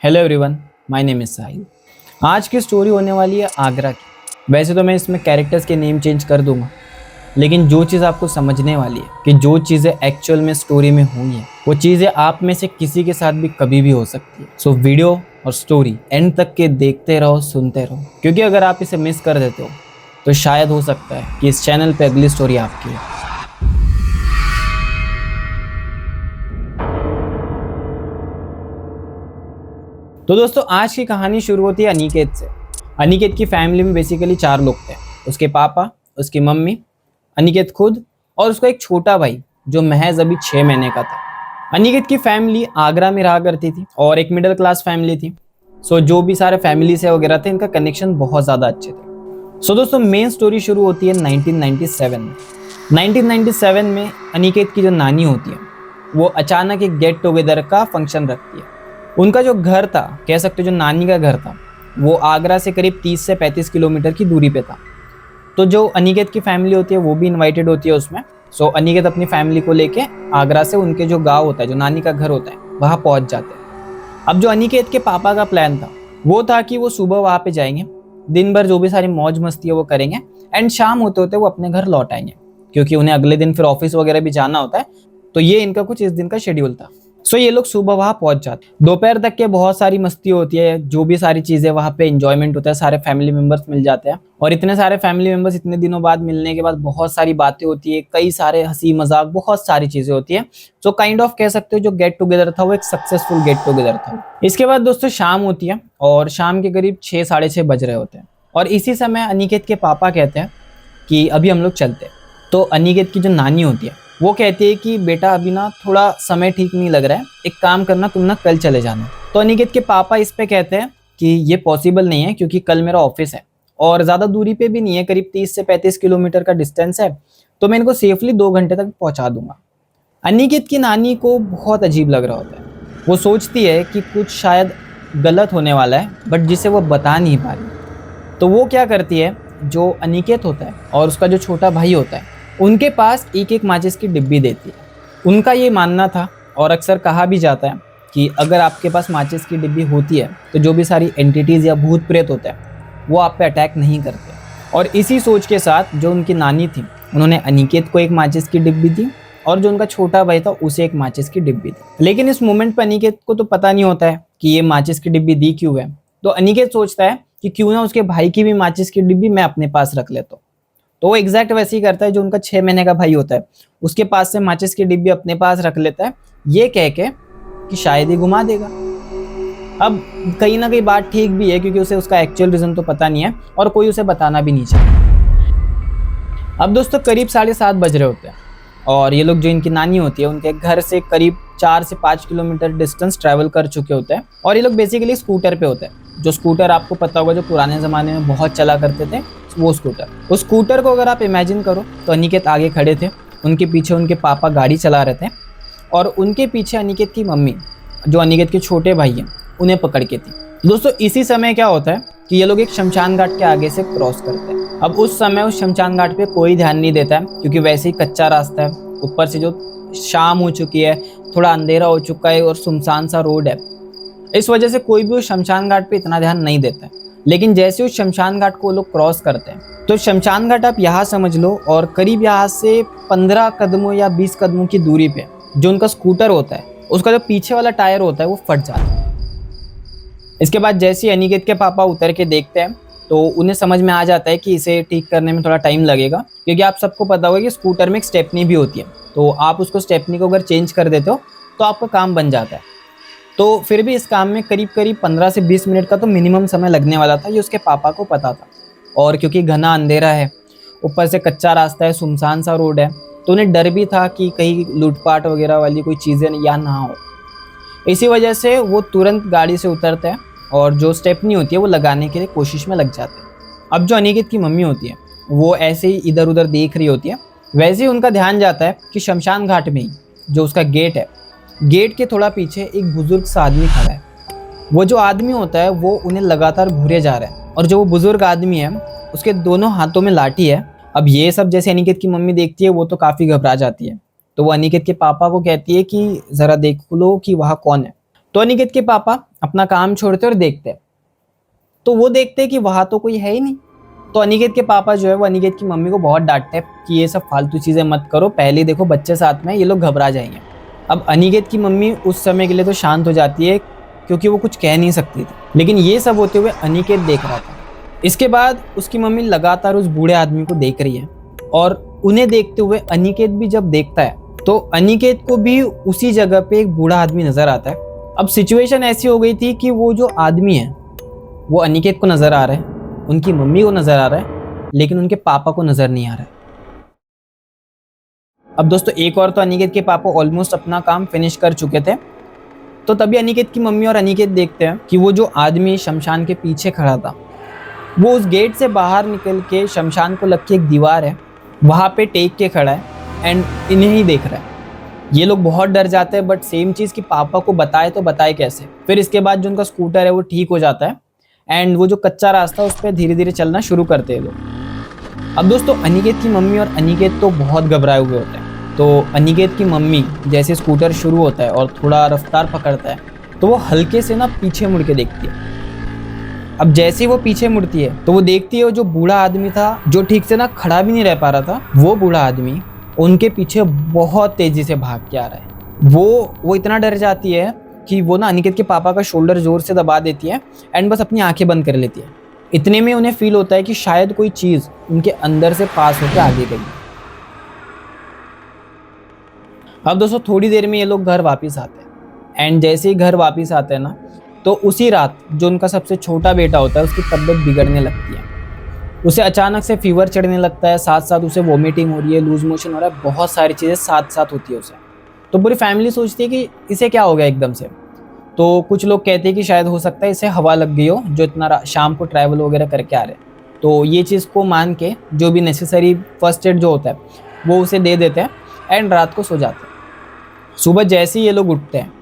Hello everyone, my name is Sahil. आज की story होने वाली है आगरा की। वैसे तो मैं इसमें कैरेक्टर्स के नेम चेंज कर दूंगा, लेकिन जो चीज़ आपको समझने वाली है कि जो चीज़ें एक्चुअल में स्टोरी में हुई हैं वो चीज़ें आप में से किसी के साथ भी कभी भी हो सकती है। सो वीडियो और स्टोरी एंड तक के देखते रहो, सुनते रहो, क्योंकि अगर आप इसे मिस कर देते हो तो शायद हो सकता है कि इस चैनल पे अगली स्टोरी आपकी है। तो दोस्तों, आज की कहानी शुरू होती है अनिकेत से। अनिकेत की फैमिली में बेसिकली 4 लोग थे। उसके पापा, उसकी मम्मी, अनिकेत खुद और उसका एक छोटा भाई जो महज अभी 6 महीने का था। अनिकेत की फैमिली आगरा में रहा करती थी और एक मिडिल क्लास फैमिली थी। सो जो भी सारे फैमिली से वगैरह थे, इनका कनेक्शन बहुत ज़्यादा अच्छे थे। सो दोस्तों, मेन स्टोरी शुरू होती है 1997 में। 1997 में अनिकेत की जो नानी होती है वो अचानक एक गेट टुगेदर का फंक्शन रखती है। उनका जो घर था, कह सकते हो जो नानी का घर था, वो आगरा से करीब 30 से 35 किलोमीटर की दूरी पे था। तो जो अनिकेत की फैमिली होती है वो भी इनवाइटेड होती है उसमें। सो अनिकेत अपनी फैमिली को लेके आगरा से उनके जो गांव होता है, जो नानी का घर होता है, वहाँ पहुँच जाते हैं। अब जो अनिकेत के पापा का प्लान था वो था कि वो सुबह वहाँ पे जाएंगे, दिन भर जो भी सारी मौज मस्ती है वो करेंगे एंड शाम होते होते वो अपने घर लौट आएंगे, क्योंकि उन्हें अगले दिन फिर ऑफिस वगैरह भी जाना होता है। तो ये इनका कुछ इस दिन का शेड्यूल था। सो ये लोग सुबह वहां पहुंच जाते हैं। दोपहर तक के बहुत सारी मस्ती होती है, जो भी सारी चीजें वहां पे एंजॉयमेंट होता है, सारे फैमिली मेंबर्स मिल जाते हैं। और इतने सारे फैमिली मेंबर्स इतने दिनों बाद मिलने के बाद बहुत सारी बातें होती है, कई सारे हंसी मजाक, बहुत सारी चीजें होती है। सो काइंड ऑफ कह सकते हो जो गेट टुगेदर था वो एक सक्सेसफुल गेट टुगेदर था। इसके बाद दोस्तों शाम होती है और शाम के करीब 6 साढ़े 6 बज रहे होते हैं और इसी समय अनिकेत के पापा कहते हैं कि अभी हम लोग चलते हैं। तो अनिकेत की जो नानी होती है वो कहती है कि बेटा अभी ना थोड़ा समय ठीक नहीं लग रहा है, एक काम करना, तुम ना कल चले जाना। तो अनिकेत के पापा इस पे कहते हैं कि ये पॉसिबल नहीं है, क्योंकि कल मेरा ऑफिस है और ज़्यादा दूरी पे भी नहीं है, करीब 30 से 35 किलोमीटर का डिस्टेंस है, तो मैं इनको सेफली 2 घंटे तक पहुंचा दूंगा। अनिकेत की नानी को बहुत अजीब लग रहा होता है। वो सोचती है कि कुछ शायद गलत होने वाला है, बट जिसे वो बता नहीं पा रही। तो वो क्या करती है, जो अनिकेत होता है और उसका जो छोटा भाई होता है, उनके पास एक एक माचिस की डिब्बी देती है। उनका ये मानना था और अक्सर कहा भी जाता है कि अगर आपके पास माचिस की डिब्बी होती है तो जो भी सारी एंटिटीज़ या भूत प्रेत होते हैं वो आप पे अटैक नहीं करते। और इसी सोच के साथ जो उनकी नानी थी, उन्होंने अनिकेत को एक माचिस की डिब्बी दी और जो उनका छोटा भाई था उसे एक माचिस की डिब्बी दी। लेकिन इस मोमेंट पर अनिकेत को तो पता नहीं होता है कि ये माचिस की डिब्बी दी क्यों है। तो अनिकेत सोचता है कि क्यों ना उसके भाई की भी माचिस की डिब्बी मैं अपने पास रख लेता हूँ। तो वो एग्जैक्ट वैसे ही करता है, जो उनका 6 महीने का भाई होता है उसके पास से माचिस की डिब्बी अपने पास रख लेता है, ये कह के कि शायद ही घुमा देगा। अब कहीं ना कहीं बात ठीक भी है, क्योंकि उसे उसका एक्चुअल रीजन तो पता नहीं है और कोई उसे बताना भी नहीं चाहिए। अब दोस्तों करीब 7:30 बज रहे होते हैं और ये लोग, जो इनकी नानी होती है, उनके घर से करीब 4 से 5 किलोमीटर डिस्टेंस ट्रैवल कर चुके होते हैं। और ये लोग बेसिकली स्कूटर पे होते हैं, जो स्कूटर आपको पता होगा जो पुराने ज़माने में बहुत चला करते थे, वो स्कूटर। उस स्कूटर को अगर आप इमेजिन करो तो अनिकेत आगे खड़े थे, उनके पीछे उनके पापा गाड़ी चला रहे थे और उनके पीछे अनिकेत की मम्मी, जो अनिकेत के छोटे भाई हैं, उन्हें पकड़ के थी। दोस्तों इसी समय क्या होता है कि ये लोग एक शमशान घाट के आगे से क्रॉस करते हैं। अब उस समय उस शमशान घाट पे कोई ध्यान नहीं देता है, क्योंकि वैसे ही कच्चा रास्ता है, ऊपर से जो शाम हो चुकी है, थोड़ा अंधेरा हो चुका है और सुनसान सा रोड है, इस वजह से कोई भी उस शमशान घाट पे इतना ध्यान नहीं देता है। लेकिन जैसे उस शमशान घाट को लोग क्रॉस करते हैं, तो शमशान घाट आप यहाँ समझ लो, और करीब यहाँ से 15 कदमों या 20 कदमों की दूरी पे जो उनका स्कूटर होता है, उसका जो पीछे वाला टायर होता है वो फट जाता है। इसके बाद जैसे ही अनिकेत के पापा उतर के देखते हैं तो उन्हें समझ में आ जाता है कि इसे ठीक करने में थोड़ा टाइम लगेगा, क्योंकि आप सबको पता होगा कि स्कूटर में एक स्टेपनी भी होती है, तो आप उसको स्टेपनी को अगर चेंज कर देते हो तो आपका काम बन जाता है। तो फिर भी इस काम में करीब करीब 15 से 20 मिनट का तो मिनिमम समय लगने वाला था, ये उसके पापा को पता था। और क्योंकि घना अंधेरा है, ऊपर से कच्चा रास्ता है, सुनसान सा रोड है, तो उन्हें डर भी था कि कहीं लूटपाट वगैरह वाली कोई चीज़ें या ना हो। इसी वजह से वो तुरंत गाड़ी से उतरते हैं और जो स्टेपनी होती है वो लगाने के लिए कोशिश में लग जाते हैं। अब जो अनिकेत की मम्मी होती है वो ऐसे ही इधर उधर देख रही होती है, वैसे ही उनका ध्यान जाता है कि शमशान घाट में ही जो उसका गेट है, गेट के थोड़ा पीछे एक बुजुर्ग सा आदमी खड़ा है। वो जो आदमी होता है वो उन्हें लगातार घूरे जा रहा है और जो वो बुजुर्ग आदमी है उसके दोनों हाथों में लाठी है। अब ये सब जैसे अनिकेत की मम्मी देखती है वो तो काफ़ी घबरा जाती है, तो वो अनिकेत के पापा को कहती है कि ज़रा देख लो कि वहाँ कौन है। तो अनिकेत के पापा अपना काम छोड़ते और देखते हैं, तो वो देखते हैं कि वहां तो कोई है ही नहीं। तो अनिकेत के पापा जो है वो अनिकेत की मम्मी को बहुत डांटते हैं कि ये सब फालतू चीजें मत करो, पहले देखो बच्चे साथ में हैं, ये लोग घबरा जाएंगे। अब अनिकेत की मम्मी उस समय के लिए तो शांत हो जाती है क्योंकि वो कुछ कह नहीं सकती थी, लेकिन ये सब होते हुए अनिकेत देख रहा था। इसके बाद उसकी मम्मी लगातार उस बूढ़े आदमी को देख रही है और उन्हें देखते हुए अनिकेत भी जब देखता है तो अनिकेत को भी उसी जगह पे एक बूढ़ा आदमी नजर आता है। अब सिचुएशन ऐसी हो गई थी कि वो जो आदमी है वो अनिकेत को नजर आ रहा है, उनकी मम्मी को नजर आ रहा है, लेकिन उनके पापा को नजर नहीं आ रहा है। अब दोस्तों एक और तो अनिकेत के पापा ऑलमोस्ट अपना काम फिनिश कर चुके थे, तो तभी अनिकेत की मम्मी और अनिकेत देखते हैं कि वो जो आदमी शमशान के पीछे खड़ा था वो उस गेट से बाहर निकल के शमशान को लग के एक दीवार है वहां पे टेक के खड़ा है एंड इन्हें ही देख रहा है। ये लोग बहुत डर जाते हैं, बट सेम चीज कि पापा को बताए तो बताए कैसे। फिर इसके बाद जो उनका स्कूटर है वो ठीक हो जाता है एंड वो जो कच्चा रास्ता उस पर धीरे धीरे चलना शुरू करते हैं लोग। अब दोस्तों अनिकेत की मम्मी और अनिकेत तो बहुत घबराए हुए होते हैं। तो अनिकेत की मम्मी जैसे स्कूटर शुरू होता है और थोड़ा रफ्तार पकड़ता है तो वो हल्के से ना पीछे मुड़ के देखती है। अब जैसे ही वो पीछे मुड़ती है तो वो देखती है जो बूढ़ा आदमी था जो ठीक से ना खड़ा भी नहीं रह पा रहा था, वो बूढ़ा आदमी उनके पीछे बहुत तेजी से भाग के आ रहा है। वो इतना डर जाती है कि वो ना अनिकेत के पापा का शोल्डर जोर से दबा देती है एंड बस अपनी आंखें बंद कर लेती है। इतने में उन्हें फील होता है कि शायद कोई चीज उनके अंदर से पास होकर आगे गई। अब दोस्तों थोड़ी देर में ये लोग घर वापस आते हैं एंड जैसे ही घर वापस आते हैं ना तो उसी रात जो उनका सबसे छोटा बेटा होता है उसकी तबीयत बिगड़ने लगती है। उसे अचानक से फीवर चढ़ने लगता है, साथ साथ उसे वोमिटिंग हो रही है, लूज मोशन हो रहा है, बहुत सारी चीज़ें साथ साथ होती है उसे। तो पूरी फैमिली सोचती है कि इसे क्या हो गया एकदम से। तो कुछ लोग कहते हैं कि शायद हो सकता है इसे हवा लग गई हो, जो इतना शाम को ट्रैवल वगैरह करके आ रहे हैं। तो ये चीज़ को मान के जो भी नेसेसरी फर्स्ट एड जो होता है वो उसे दे देते हैं एंड रात को सो जाते हैं। सुबह जैसे ही ये लोग उठते हैं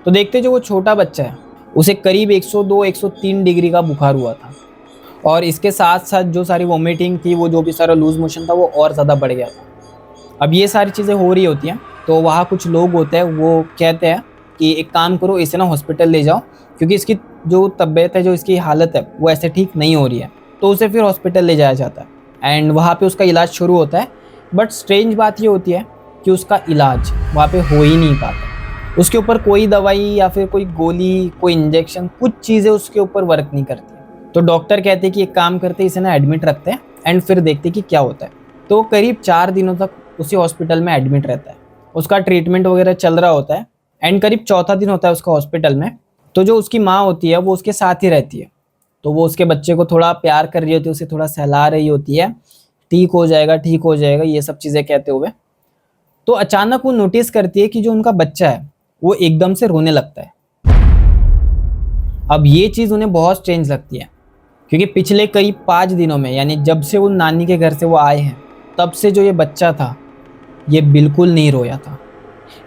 तो देखते हैं जो वो छोटा बच्चा है उसे करीब 102-103 डिग्री का बुखार हुआ था और इसके साथ साथ जो सारी वोमिटिंग थी, वो जो भी सारा लूज मोशन था वो और ज़्यादा बढ़ गया था। अब ये सारी चीज़ें हो रही होती हैं तो वहाँ कुछ लोग होते हैं वो कहते हैं कि एक काम करो, इसे ना हॉस्पिटल ले जाओ क्योंकि इसकी जो तबीयत है, जो इसकी हालत है वो ऐसे ठीक नहीं हो रही है। तो उसे फिर हॉस्पिटल ले जाया जाता है एंड वहाँ पर उसका इलाज शुरू होता है। बट स्ट्रेंज बात ये होती है कि उसका इलाज वहाँ पे हो ही नहीं पाता। उसके ऊपर कोई दवाई या फिर कोई गोली, कोई इंजेक्शन, कुछ चीज़ें उसके ऊपर वर्क नहीं करती। तो डॉक्टर कहते हैं कि एक काम करते हैं, इसे ना एडमिट रखते हैं एंड फिर देखते हैं कि क्या होता है। तो करीब 4 दिनों तक उसी हॉस्पिटल में एडमिट रहता है, उसका ट्रीटमेंट वगैरह चल रहा होता है एंड करीब चौथा दिन होता है उसका हॉस्पिटल में। तो जो उसकी माँ होती है वो उसके साथ ही रहती है। तो वो उसके बच्चे को थोड़ा प्यार कर रही होती है, उसे थोड़ा सहला रही होती है, ठीक हो जाएगा, ठीक हो जाएगा, ये सब चीज़ें कहते हुए। तो अचानक वो नोटिस करती है कि जो उनका बच्चा है वो एकदम से रोने लगता है। अब ये चीज़ उन्हें बहुत स्ट्रेंज लगती है क्योंकि पिछले करीब 5 दिनों में, यानी जब से वो नानी के घर से वो आए हैं, तब से जो ये बच्चा था ये बिल्कुल नहीं रोया था।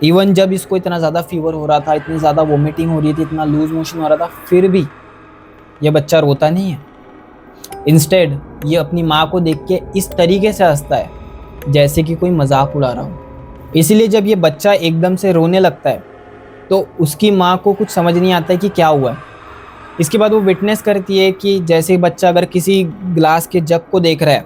इवन जब इसको इतना ज़्यादा फीवर हो रहा था, इतनी ज़्यादा वोमिटिंग हो रही थी, इतना लूज मोशन हो रहा था, फिर भी ये बच्चा रोता नहीं है। इंस्टेड ये अपनी माँ को देख के इस तरीके से हंसता है जैसे कि कोई मजाक उड़ा रहा हो। इसलिए जब ये बच्चा एकदम से रोने लगता है तो उसकी माँ को कुछ समझ नहीं आता है कि क्या हुआ है। इसके बाद वो विटनेस करती है कि जैसे ही बच्चा अगर किसी ग्लास के जग को देख रहा है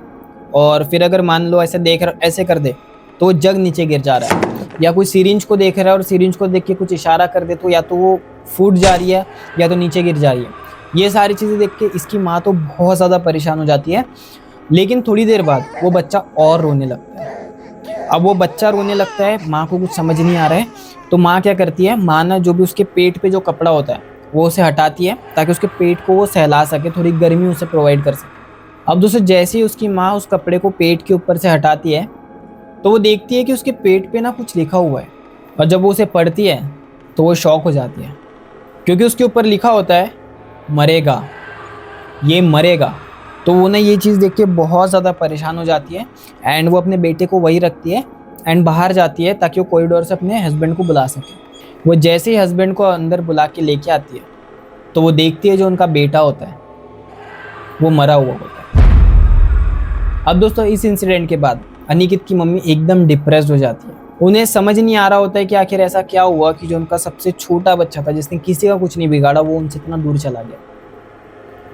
और फिर अगर मान लो ऐसे कर दे तो वो जग नीचे गिर जा रहा है, या कोई सिरिंज को देख रहा है और सिरिंज को देख के कुछ इशारा कर दे तो या तो वो फूट जा रही है या तो नीचे गिर जा रही है। ये सारी चीज़ें देख के इसकी माँ तो बहुत ज़्यादा परेशान हो जाती है। लेकिन थोड़ी देर बाद वो बच्चा और रोने लगता है। अब वो बच्चा रोने लगता है, माँ को कुछ समझ नहीं आ रहा है, तो माँ क्या करती है, माँ ना जो भी उसके पेट पे जो कपड़ा होता है वो उसे हटाती है ताकि उसके पेट को वो सहला सके, थोड़ी गर्मी उसे प्रोवाइड कर सके। अब दोस्तों जैसे ही उसकी माँ उस कपड़े को पेट के ऊपर से हटाती है तो वो देखती है कि उसके पेट पे ना कुछ लिखा हुआ है, और जब वो उसे पढ़ती है तो वो शॉक हो जाती है क्योंकि उसके ऊपर लिखा होता है मरेगा, ये मरेगा। तो वो ना ये चीज़ देख के बहुत ज़्यादा परेशान हो जाती है एंड वो अपने बेटे को वहीं रखती है एंड बाहर जाती है ताकि वो कॉरिडोर से अपने हस्बैंड को बुला सके। वो जैसे ही हस्बैंड को अंदर बुला के लेके आती है तो वो देखती है जो उनका बेटा होता है वो मरा हुआ होता है। अब दोस्तों इस इंसिडेंट के बाद अनिकेत की मम्मी एकदम डिप्रेस्ड हो जाती है उन्हें समझ नहीं आ रहा होता है कि आखिर ऐसा क्या हुआ कि जो उनका सबसे छोटा बच्चा था, जिसने किसी का कुछ नहीं बिगाड़ा, वो उनसे इतना दूर चला गया।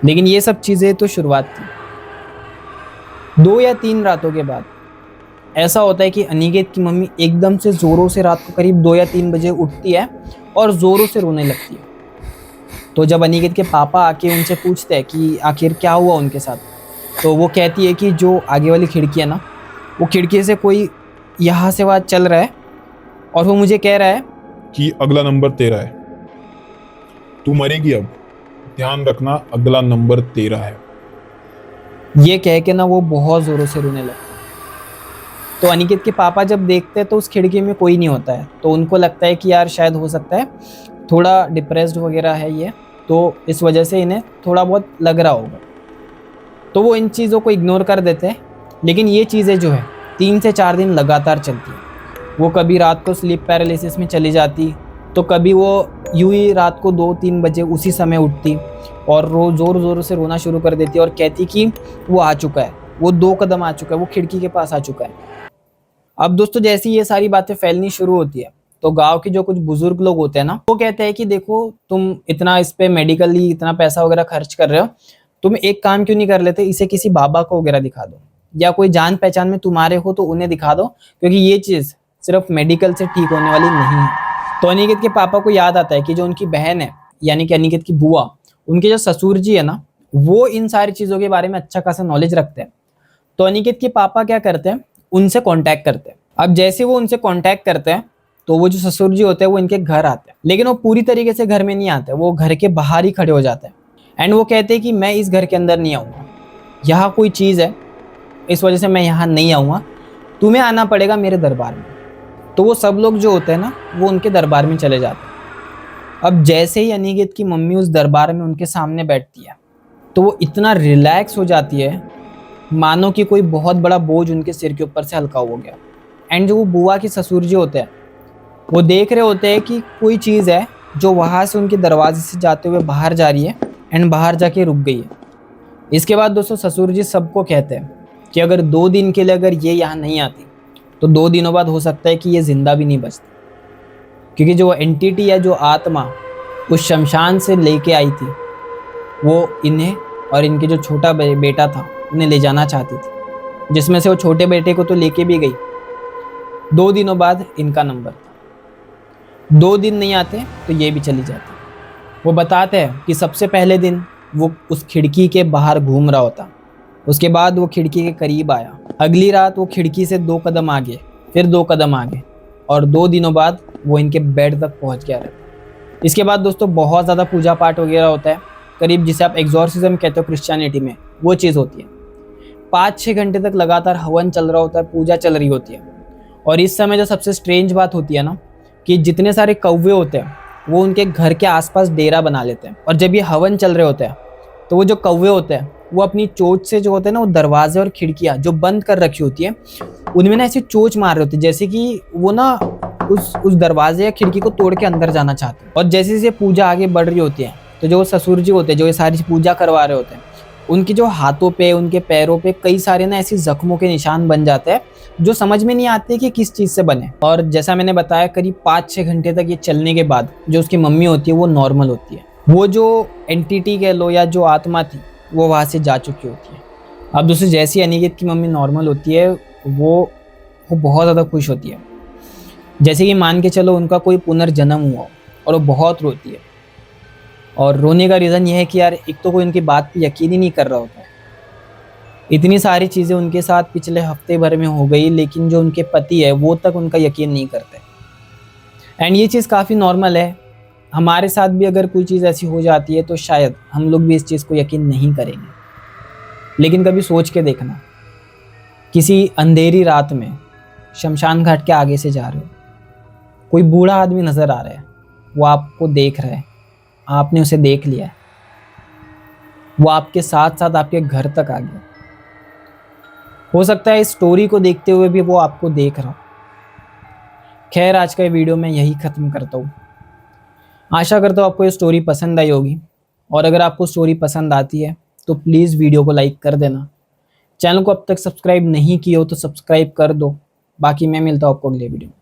लेकिन ये सब चीजें तो शुरुआत थी। 2 या 3 रातों के बाद ऐसा होता है कि अनिकेत की मम्मी एकदम से जोरों से रात को करीब 2 या 3 बजे उठती है और जोरों से रोने लगती है। तो जब अनिकेत के पापा आके उनसे पूछते हैं कि आखिर क्या हुआ उनके साथ, तो वो कहती है कि जो आगे वाली खिड़की है ना, वो खिड़की से कोई यहाँ से वहाँ चल रहा है और वो मुझे कह रहा है कि अगला नंबर तेरा है, तू मरेगी अब, ध्यान रखना अगला नंबर तेरा है। ये कह के ना वो बहुत जोरों से रोने लगता है। तो अनिकेत के पापा जब देखते हैं तो उस खिड़की में कोई नहीं होता है, तो उनको लगता है कि यार शायद हो सकता है थोड़ा डिप्रेस्ड वगैरह है ये, तो इस वजह से इन्हें थोड़ा बहुत लग रहा होगा। तो वो इन चीज़ों को इग्नोर कर देते हैं। लेकिन ये चीज़ें जो है 3 से 4 दिन लगातार चलती हैं। वो कभी रात को स्लीप पैरालिसिस में चली जाती, तो कभी वो यूं ही रात को 2-3 बजे उसी समय उठती और ज़ोर ज़ोर से रोना शुरू कर देती और कहती कि वो आ चुका है, वो 2 कदम आ चुका है, वो खिड़की के पास आ चुका है। अब दोस्तों जैसी ये सारी बातें फैलनी शुरू होती है, तो गांव के जो कुछ बुजुर्ग लोग होते हैं ना, वो कहते हैं कि देखो तुम इतना इस पे मेडिकली इतना पैसा वगैरह खर्च कर रहे हो, तुम एक काम क्यों नहीं कर लेते, इसे किसी बाबा को वगैरह दिखा दो, या कोई जान पहचान में तुम्हारे हो तो उन्हें दिखा दो, क्योंकि ये चीज सिर्फ मेडिकल से ठीक होने वाली नहीं है। तो अनिकेत के पापा को याद आता है कि जो उनकी बहन है, यानी कि अनिकेत की बुआ, उनके जो ससुर जी है ना, वो इन सारी चीजों के बारे में अच्छा खासा नॉलेज रखते हैं। तो अनिकेत के पापा क्या करते हैं, उनसे कांटेक्ट करते हैं। अब जैसे वो उनसे कांटेक्ट करते हैं, तो वो जो ससुर जी होते हैं वो इनके घर आते हैं, लेकिन वो पूरी तरीके से घर में नहीं आते, वो घर के बाहर ही खड़े हो जाते हैं। एंड वो कहते हैं कि मैं इस घर के अंदर नहीं आऊँगा, यहाँ कोई चीज़ है, इस वजह से मैं यहाँ नहीं आऊँगा, तुम्हें आना पड़ेगा मेरे दरबार में। तो वो सब लोग जो होते हैं ना, वो उनके दरबार में चले जाते हैं। अब जैसे ही अनिकेत की मम्मी उस दरबार में उनके सामने बैठती है, तो वो इतना रिलैक्स हो जाती है मानो कि कोई बहुत बड़ा बोझ उनके सिर के ऊपर से हल्का हो गया। एंड जो वो बुआ की ससुर जी होते हैं, वो देख रहे होते हैं कि कोई चीज़ है जो वहाँ से उनके दरवाजे से जाते हुए बाहर जा रही है एंड बाहर जाके रुक गई है। इसके बाद दोस्तों ससुर जी सबको कहते हैं कि अगर 2 दिन के लिए अगर ये यहाँ नहीं आती, तो 2 दिनों बाद हो सकता है कि ये जिंदा भी नहीं बचती, क्योंकि जो एंटिटी है, जो आत्मा उस शमशान से लेके आई थी, वो इन्हें और इनके जो छोटा बेटा था उन्हें ले जाना चाहती थी, जिसमें से वो छोटे बेटे को तो लेके भी गई। 2 दिनों बाद इनका नंबर था, 2 दिन नहीं आते तो ये भी चली जाती। वो बताते हैं कि सबसे पहले दिन वो उस खिड़की के बाहर घूम रहा होता, उसके बाद वो खिड़की के करीब आया, अगली रात वो खिड़की से 2 कदम आगे, फिर 2 कदम आगे, और 2 दिनों बाद वो इनके बेड तक पहुंच गया रहता। इसके बाद दोस्तों बहुत ज़्यादा पूजा पाठ वगैरह होता है, करीब जिसे आप एग्जॉर्सिज्म कहते हो क्रिश्चियनिटी में, वो चीज़ होती है। 5-6 घंटे तक लगातार हवन चल रहा होता है, पूजा चल रही होती है। और इस समय जो सबसे स्ट्रेंज बात होती है ना, कि जितने सारे कौवे होते हैं वो उनके घर के आसपास डेरा बना लेते हैं, और जब ये हवन चल रहे होते हैं तो वो जो कौवे होते हैं वो अपनी चोंच से जो होते हैं ना, वो दरवाजे और खिड़कियाँ जो बंद कर रखी होती है उनमें ना ऐसी चोंच मार रहे होते हैं, जैसे कि वो ना उस दरवाजे या खिड़की को तोड़ के अंदर जाना चाहते हैं। और जैसे जैसे पूजा आगे बढ़ रही होती है, तो जो ससुर जी होते हैं जो ये सारी पूजा करवा रहे होते हैं, उनकी जो हाथों पे, उनके पैरों पे कई सारे ना ऐसे जख्मों के निशान बन जाते हैं, जो समझ में नहीं आते कि किस चीज़ से बने। और जैसा मैंने बताया, करीब 5-6 घंटे तक ये चलने के बाद जो उसकी मम्मी होती है वो नॉर्मल होती है, वो जो एंटिटी कह लो या जो आत्मा थी वो वहाँ से जा चुकी होती है। अब दोस्तों जैसी अनिकेत की मम्मी नॉर्मल होती है, वो बहुत ज़्यादा खुश होती है, जैसे कि मान के चलो उनका कोई पुनर्जन्म हुआ, और वो बहुत रोती है। और रोने का रीज़न ये है कि यार एक तो कोई उनकी बात पे यकीन ही नहीं कर रहा होता है, इतनी सारी चीज़ें उनके साथ पिछले हफ्ते भर में हो गई, लेकिन जो उनके पति है वो तक उनका यकीन नहीं करते। एंड ये चीज़ काफ़ी नॉर्मल है, हमारे साथ भी अगर कोई चीज़ ऐसी हो जाती है तो शायद हम लोग भी इस चीज़ को यकीन नहीं करेंगे। लेकिन कभी सोच के देखना, किसी अंधेरी रात में शमशान घाट के आगे से जा रहे हो, कोई बूढ़ा आदमी नज़र आ रहा है, वो आपको देख रहा है, आपने उसे देख लिया है, वो आपके साथ साथ आपके घर तक आ गया। हो सकता है इस स्टोरी को देखते हुए भी वो आपको देख रहा हो। खैर आज का ये वीडियो मैं यही ख़त्म करता हूँ। आशा करता हूँ आपको ये स्टोरी पसंद आई होगी, और अगर आपको स्टोरी पसंद आती है तो प्लीज़ वीडियो को लाइक कर देना। चैनल को अब तक सब्सक्राइब नहीं किया हो तो सब्सक्राइब कर दो। बाकी मैं मिलता हूँ आपको अगले वीडियो में।